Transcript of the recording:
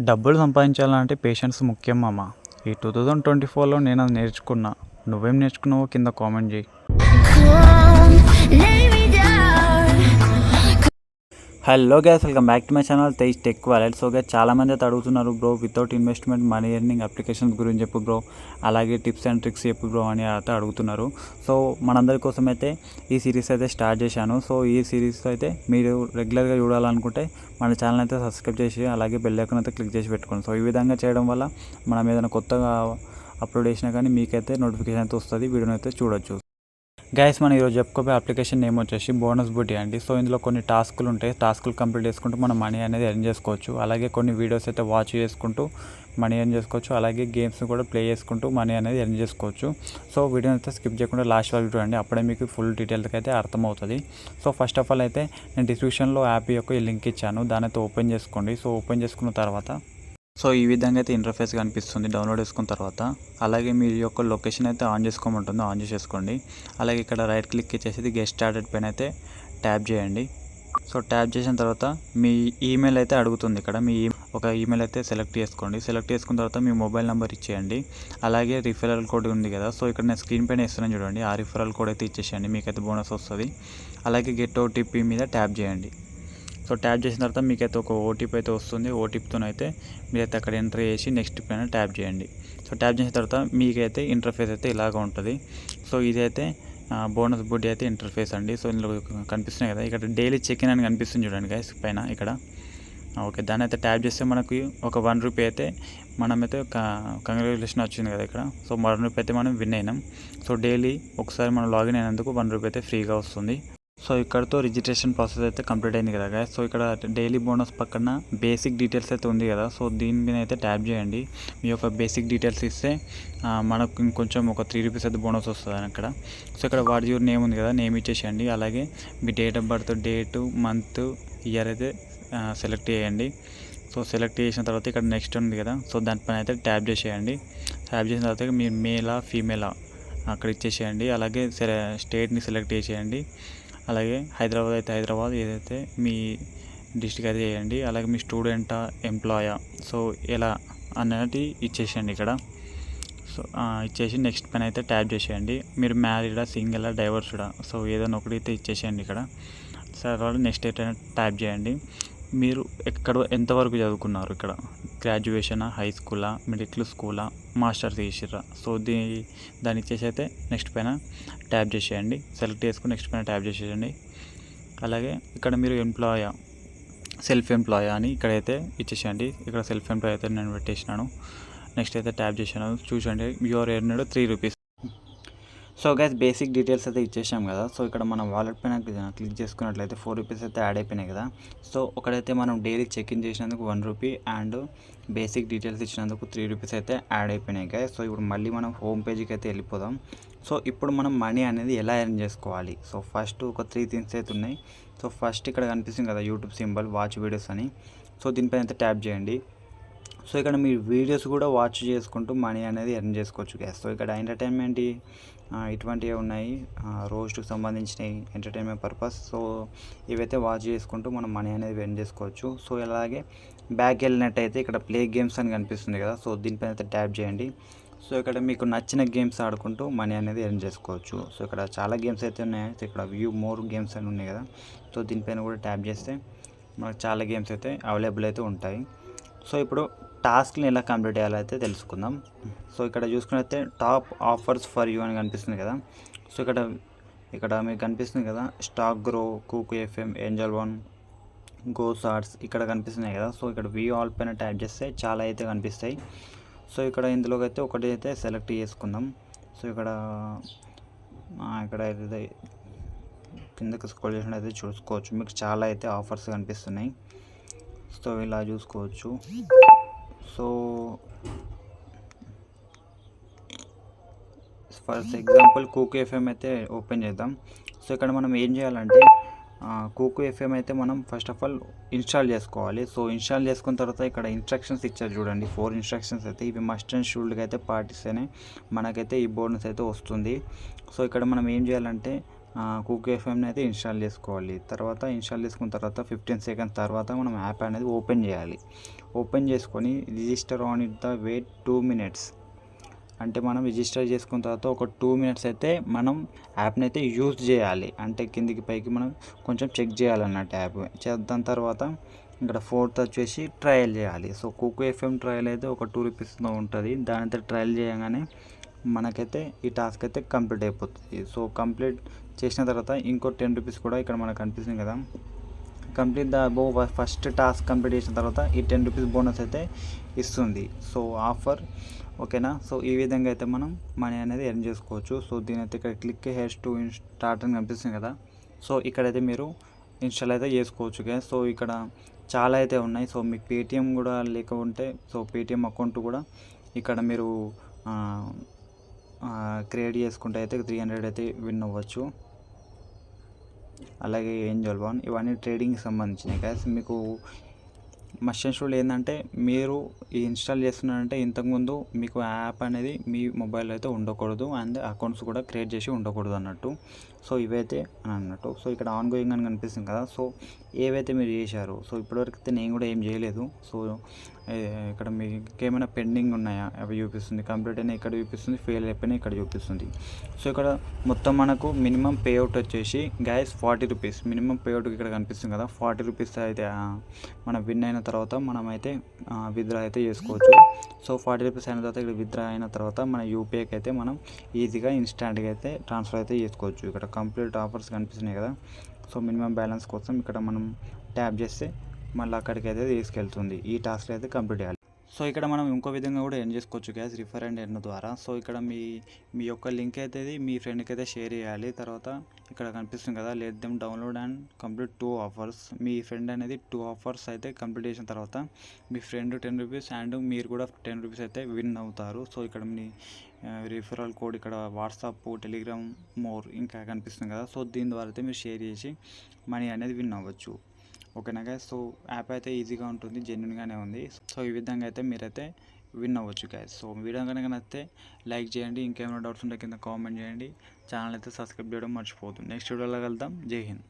డబ్బులు సంపాదించాలంటే పేషెన్స్ ముఖ్యం మామ. ఈ 2024లో నేను అది నేర్చుకున్నా. నువ్వేం నేర్చుకున్నావో కింద కామెంట్ చేయి. Hello guys, welcome back to my channel Tej tech wallet. So guys, చాలామంది అయితే అడుగుతున్నారు bro, without investment money earning applications గురించి చెప్పు బ్రో, అలాగే టిప్స్ అండ్ ట్రిక్స్ చెప్పు బ్రో అని అయితే అడుగుతున్నారు. సో మనందరి కోసం అయితే ఈ సిరీస్ అయితే స్టార్ట్ చేశాను. సో ఈ సిరీస్ అయితే మీరు రెగ్యులర్గా చూడాలనుకుంటే మన ఛానల్ అయితే సబ్స్క్రైబ్ చేసి అలాగే బెల్ ఐకాన్ అయితే క్లిక్ చేసి పెట్టుకోండి. సో ఈ విధంగా చేయడం వల్ల మనం ఏదైనా కొత్తగా అప్లోడ్ చేసినా కానీ మీకైతే నోటిఫికేషన్ అయితే వస్తుంది, వీడియోని అయితే చూడొచ్చు. గైస్, మనం ఈరోజు చెప్పుకోబోయే అప్లికేషన్ నేమ్ వచ్చేసి బోనస్ బూటీ అండి. సో ఇందులో కొన్ని టాస్కులు ఉంటాయి. టాస్కులు కంప్లీట్ చేసుకుంటూ మనం మనీ అనేది ఎర్న్ చేసుకోవచ్చు. అలాగే కొన్ని వీడియోస్ అయితే వాచ్ చేసుకుంటూ మనీ ఎర్న్ చేసుకోవచ్చు. అలాగే గేమ్స్ కూడా ప్లే చేసుకుంటూ మనీ అనేది ఎర్న్ చేసుకోవచ్చు. సో వీడియోని అయితే స్కిప్ చేయకుండా లాస్ట్ వరకు చూడండి, అప్పుడే మీకు ఫుల్ డీటెయిల్కి అయితే అర్థమవుతుంది. సో ఫస్ట్ ఆఫ్ ఆల్ అయితే నేను డిస్క్రిప్షన్లో యాప్ యొక్క లింక్ ఇచ్చాను, దాని అయితే ఓపెన్ చేసుకోండి. సో ఓపెన్ చేసుకున్న తర్వాత సో ఈ విధంగా అయితే ఇంటర్ఫేస్ కనిపిస్తుంది డౌన్లోడ్ చేసుకున్న తర్వాత. అలాగే మీ యొక్క లొకేషన్ అయితే ఆన్ చేసుకోమంటుంది, ఆన్ చేసేసుకోండి. అలాగే ఇక్కడ రైట్ క్లిక్ ఇచ్చేసి గెట్ స్టార్టెడ్ పైన అయితే ట్యాప్ చేయండి. సో ట్యాప్ చేసిన తర్వాత మీ ఈమెయిల్ అయితే అడుగుతుంది. ఇక్కడ మీ ఒక ఈమెయిల్ అయితే సెలెక్ట్ చేసుకోండి. సెలెక్ట్ చేసుకున్న తర్వాత మీ మొబైల్ నెంబర్ ఇచ్చేయండి. అలాగే రిఫరల్ కోడ్ ఉంది కదా, సో ఇక్కడ నేను స్క్రీన్ పైన ఇస్తున్నాను చూడండి, ఆ రిఫరల్ కోడ్ అయితే ఇచ్చేసేయండి, మీకైతే బోనస్ వస్తుంది. అలాగే గెట్ ఓటీపీ మీద ట్యాప్ చేయండి. సో ట్యాప్ చేసిన తర్వాత మీకైతే ఒక ఓటీపీ అయితే వస్తుంది. ఓటీపీతోనైతే మీరైతే అక్కడ ఎంటర్ చేసి నెక్స్ట్ పైన ట్యాప్ చేయండి. సో ట్యాప్ చేసిన తర్వాత మీకైతే ఇంటర్ఫేస్ అయితే ఇలాగ ఉంటుంది. సో ఇదైతే బోనస్ బూటీ అయితే ఇంటర్ఫేస్ అండి. సో ఇందులో కనిపిస్తున్నాయి కదా, ఇక్కడ డైలీ చెక్ ఇన్ అని కనిపిస్తుంది చూడండి గైస్ పైన ఇక్కడ. ఓకే, దాన్ని అయితే ట్యాప్ చేస్తే మనకి ఒక ₹1 అయితే మనమైతే కంగ్రాచులేషన్ వచ్చింది కదా ఇక్కడ. సో ₹1 అయితే మనం విన్ అయినాం. సో డైలీ ఒకసారి మనం లాగిన్ అయినందుకు ₹1 అయితే ఫ్రీగా వస్తుంది. సో ఇక్కడతో రిజిస్ట్రేషన్ ప్రాసెస్ అయితే కంప్లీట్ అయింది కదా గైస్. సో ఇక్కడ డైలీ బోనస్ పక్కన బేసిక్ డీటెయిల్స్ అయితే ఉంది కదా, సో దీని మీద అయితే ట్యాప్ చేయండి. మీ యొక్క బేసిక్ డీటెయిల్స్ ఇస్తే మనకు ఇంకొంచెం ఒక ₹3 అయితే బోనస్ వస్తుంది అక్కడ. సో ఇక్కడ వాట్ యువర్ నేమ్ ఉంది కదా, నేమ్ ఇచ్చేసేయండి. అలాగే మీ date of birth, date, month, year అయితే సెలెక్ట్ చేయండి. సో సెలెక్ట్ చేసిన తర్వాత ఇక్కడ నెక్స్ట్ ఉంది కదా, సో దానిపైన అయితే ట్యాప్ చేసేయండి. ట్యాప్ చేసిన తర్వాత మీరు మేలా ఫీమేలా అక్కడ ఇచ్చేసేయండి. అలాగే స్టేట్ని సెలెక్ట్ చేసేయండి. అలాగే హైదరాబాద్ అయితే హైదరాబాద్, ఏదైతే మీ డిస్ట్రిక్ట్ అయితే చేయండి. అలాగే మీ స్టూడెంటా, ఎంప్లాయా, సో ఎలా అన్నది ఇచ్చేసేయండి ఇక్కడ. సో ఇచ్చేసి నెక్స్ట్ పైన అయితే ట్యాప్ చేసేయండి. మీరు మ్యారీడా, సింగిలా, డైవర్స్డా, సో ఏదైనా ఒకటి అయితే ఇచ్చేసేయండి ఇక్కడ. తర్వాత నెక్స్ట్ అయితే ట్యాప్ చేయండి. మీరు ఎంతవరకు చదువుకున్నారు ఇక్కడ, గ్రాడ్యుయేషనా, హై స్కూలా, మిడిల్ స్కూలా, మాస్టర్స్ చేసిర్రా, సో దాన్ని ఇచ్చేసి అయితే నెక్స్ట్ పైన ట్యాప్ చేసేయండి. సెలెక్ట్ చేసుకుని నెక్స్ట్ పైన ట్యాప్ చేసేయండి. అలాగే ఇక్కడ మీరు ఎంప్లాయా, సెల్ఫ్ ఎంప్లాయా అని ఇక్కడైతే ఇచ్చేసేయండి. ఇక్కడ సెల్ఫ్ ఎంప్లాయ్ అయితే నేను పెట్టేసినాను. నెక్స్ట్ అయితే ట్యాప్ చేసాను. చూసండి, your earned ₹3. So guys, basic details అయితే ఇచ్చేసాం కదా. సో ఇక్కడ మనం వాలెట్ పైన క్లిక్ చేసుకున్నట్లయితే ₹4 అయితే యాడ్ అయిపోయినాయి కదా. సో ఒకడైతే మనం డైలీ చెక్ ఇన్ చేసినందుకు ₹1 అండ్ బేసిక్ డీటెయిల్స్ ఇచ్చినందుకు ₹3 అయితే యాడ్ అయిపోయినాయి గైస్. సో ఇప్పుడు మళ్ళీ మనం హోమ్ పేజ్కి అయితే వెళ్ళిపోదాం. సో ఇప్పుడు మనం మనీ అనేది ఎలా ఎర్న్ చేసుకోవాలి. సో ఫస్ట్ ఒక 3 థింగ్స్ అయితే ఉన్నాయి. సో ఫస్ట్ ఇక్కడ కనిపిస్తుంది కదా యూట్యూబ్ సింబల్, వాచ్ వీడియోస్ అని. సో దీనిపైన అయితే ట్యాప్ చేయండి. సో ఇక్కడ మీ వీడియోస్ కూడా వాచ్ చేసుకుంటూ మనీ అనేది ఎర్న్ చేసుకోవచ్చు గ్యాస్. సో ఇక్కడ ఎంటర్టైన్మెంట్ ఇటువంటివి ఉన్నాయి, రోస్ట్కి సంబంధించినవి ఎంటర్టైన్మెంట్ పర్పస్. సో ఇవైతే వాచ్ చేసుకుంటూ మనం మనీ అనేది ఎర్న్ చేసుకోవచ్చు. సో అలాగే బ్యాక్ వెళ్ళినట్టయితే ఇక్కడ ప్లే గేమ్స్ అని కనిపిస్తుంది కదా, సో దీనిపైన అయితే ట్యాప్ చేయండి. సో ఇక్కడ మీకు నచ్చిన గేమ్స్ ఆడుకుంటూ మనీ అనేది ఎర్న్ చేసుకోవచ్చు. సో ఇక్కడ చాలా గేమ్స్ అయితే ఉన్నాయి. ఇక్కడ వ్యూ మోర్ గేమ్స్ అని ఉన్నాయి కదా, సో దీనిపైన కూడా ట్యాప్ చేస్తే మనకు చాలా గేమ్స్ అయితే అవైలబుల్ అయితే ఉంటాయి. సో ఇప్పుడు టాస్క్ని ఎలా కంప్లీట్ చేయాలో అయితే తెలుసుకుందాం. సో ఇక్కడ చూసుకున్నైతే టాప్ ఆఫర్స్ ఫర్ యూ అని కనిపిస్తుంది కదా. సో ఇక్కడ మీకు కనిపిస్తుంది కదా, Stock Grow, Kuku FM, Angel One, Go Shorts ఇక్కడ కనిపిస్తున్నాయి కదా. సో ఇక్కడ వ్యూ ఆల్ పైన ట్యాప్ చేస్తే చాలా అయితే కనిపిస్తాయి. సో ఇక్కడ ఇందులోకి అయితే ఒకటి అయితే సెలెక్ట్ చేసుకుందాం. సో ఇక్కడ అయితే కిందకి స్క్రోల్ చేసినట్టు అయితే చూసుకోవచ్చు, మీకు చాలా అయితే ఆఫర్స్ కనిపిస్తున్నాయి. సో ఇలా చూసుకోవచ్చు. So for example Kuku FM అయితే ఓపెన్ చేద్దాం. సో ఇక్కడ మనం ఏం చేయాలంటే కూకు ఎఫ్ఎం అయితే మనం ఫస్ట్ ఆఫ్ ఆల్ ఇన్స్టాల్ చేసుకోవాలి. సో ఇన్స్టాల్ చేసుకున్న తర్వాత ఇక్కడ ఇన్స్ట్రక్షన్స్ ఇచ్చారు చూడండి, 4 ఇన్స్ట్రక్షన్స్ అయితే, ఇవి మస్ట్ అండ్ షుడ్గా అయితే పాటిస్తేనే మనకైతే ఈ బోనస్ అయితే వస్తుంది. సో ఇక్కడ మనం ఏం చేయాలంటే కుక్ ఎఫ్ఎంని అయితే ఇన్స్టాల్ చేసుకోవాలి. తర్వాత ఇన్స్టాల్ చేసుకున్న తర్వాత 15 సెకండ్స్ తర్వాత మనం యాప్ అనేది ఓపెన్ చేయాలి. ఓపెన్ చేసుకొని register on it the wait 2 minutes. అంటే మనం రిజిస్టర్ చేసుకున్న తర్వాత ఒక 2 మినిట్స్ అయితే మనం యాప్ని అయితే యూజ్ చేయాలి. అంటే కిందికి పైకి మనం కొంచెం చెక్ చేయాలన్నట్టు యాప్. దాని తర్వాత ఇక్కడ ఫోర్త్ వచ్చేసి ట్రయల్ చేయాలి. సో కుక్ ఎఫ్ఎం ట్రయల్ అయితే ఒక 2 రూపీస్లో ఉంటుంది. దానైతే ట్రయల్ చేయగానే మనకైతే ఈ టాస్క్ అయితే కంప్లీట్ అయిపోతుంది. సో కంప్లీట్ చేసిన తర్వాత ఇంకో 10 రూపీస్ కూడా ఇక్కడ మనకు కనిపిస్తుంది కదా, complete the above first task complete చేసిన తర్వాత ఈ 10 రూపీస్ బోనస్ అయితే ఇస్తుంది. సో ఆఫర్ ఓకేనా. సో ఈ విధంగా అయితే మనం మనీ అనేది ఎర్న్ చేసుకోవచ్చు. సో దీని అయితే ఇక్కడ క్లిక్ హెయిర్స్ టు స్టార్ట్ అని కనిపిస్తుంది కదా, సో ఇక్కడైతే మీరు ఇన్స్టాల్ అయితే చేసుకోవచ్చు కదా. సో ఇక్కడ చాలా అయితే ఉన్నాయి. సో మీకు పేటిఎం కూడా లేకుంటే సో పేటిఎం అకౌంట్ కూడా ఇక్కడ మీరు క్రియేట్ చేసుకుంటే అయితే 300 అయితే విన్ అవ్వచ్చు. అలాగే ఏంజల్ వన్ ఇవన్నీ ట్రేడింగ్కి సంబంధించినవి గైస్. మీకు మస్ట్ అండ్ షుడ్ ఏంటంటే మీరు ఈ ఇన్స్టాల్ చేస్తున్నారంటే ఇంతకుముందు మీకు యాప్ అనేది మీ మొబైల్లో అయితే ఉండకూడదు అండ్ అకౌంట్స్ కూడా క్రియేట్ చేసి ఉండకూడదు అన్నట్టు. సో ఇవైతే అని అన్నట్టు. సో ఇక్కడ ఆన్ గోయింగ్ అని కనిపిస్తుంది కదా, సో ఏవైతే మీరు చేశారు. సో ఇప్పటివరకు అయితే నేను కూడా ఏం చేయలేదు. సో ఇక్కడ మీకు ఏమైనా పెండింగ్ ఉన్నాయా అవి చూపిస్తుంది. కంప్లీట్ అయినా ఇక్కడ చూపిస్తుంది, ఫెయిల్ అయిపోయినా ఇక్కడ చూపిస్తుంది. సో ఇక్కడ మొత్తం మనకు మినిమం పేఅవుట్ వచ్చేసి గైస్ 40 రూపీస్ మినిమం పేఅవుట్ ఇక్కడ కనిపిస్తుంది కదా. 40 రూపీస్ అయితే మనం విన్ అయిన తర్వాత మనం అయితే విత్డ్రా అయితే చేసుకోవచ్చు. సో 40 రూపీస్ అయిన తర్వాత ఇక్కడ విత్డ్రా అయిన తర్వాత మన యూపీఐకి అయితే మనం ఈజీగా ఇన్స్టాంట్గా అయితే ట్రాన్స్ఫర్ అయితే చేసుకోవచ్చు. ఇక్కడ కంప్లీట్ ఆఫర్స్ కనిపిస్తున్నాయి కదా. సో మినిమం బ్యాలెన్స్ కోసం ఇక్కడ మనం ట్యాప్ చేస్తే మళ్ళీ అక్కడికి అయితే తీసుకెళ్తుంది. ఈ టాస్క్ అయితే కంప్లీట్ చేయాలి. సో ఇక్కడ మనం ఇంకో విధంగా కూడా ఎర్న్ చేసుకోవచ్చు గ్యాస్, రిఫర్ అండ్ ఎర్న్ ద్వారా. సో ఇక్కడ మీ యొక్క లింక్ అయితే మీ ఫ్రెండ్కి అయితే షేర్ చేయాలి. తర్వాత ఇక్కడ కనిపిస్తుంది కదా, let them download and complete 2 offers. Me friend అనేది 2 ఆఫర్స్ అయితే కంప్లీట్ చేసిన తర్వాత మీ ఫ్రెండ్ 10 రూపీస్ అండ్ మీరు కూడా 10 రూపీస్ అయితే విన్ అవుతారు. సో ఇక్కడ మీ రిఫరల్ కోడ్ ఇక్కడ వాట్సాప్, టెలిగ్రామ్, మోర్ ఇంకా కనిపిస్తుంది కదా. సో దీని ద్వారా అయితే మీరు షేర్ చేసి మనీ అనేది విన్ అవ్వచ్చు. ఓకేనా గైస్. సో యాప్ అయితే ఈజీగా ఉంటుంది, జెన్యున్గానే ఉంది. సో ఈ విధంగా అయితే మీరైతే విన్ అవ్వచ్చు గైస్. సో వీడియో కనుక నచ్చితే లైక్ చేయండి, ఇంకేమైనా డౌట్స్ ఉంటే కింద కామెంట్ చేయండి, ఛానల్ అయితే సబ్స్క్రైబ్ చేయడం మర్చిపోతుంది. నెక్స్ట్ వీడియోలో కలుద్దాం. జై హింద్.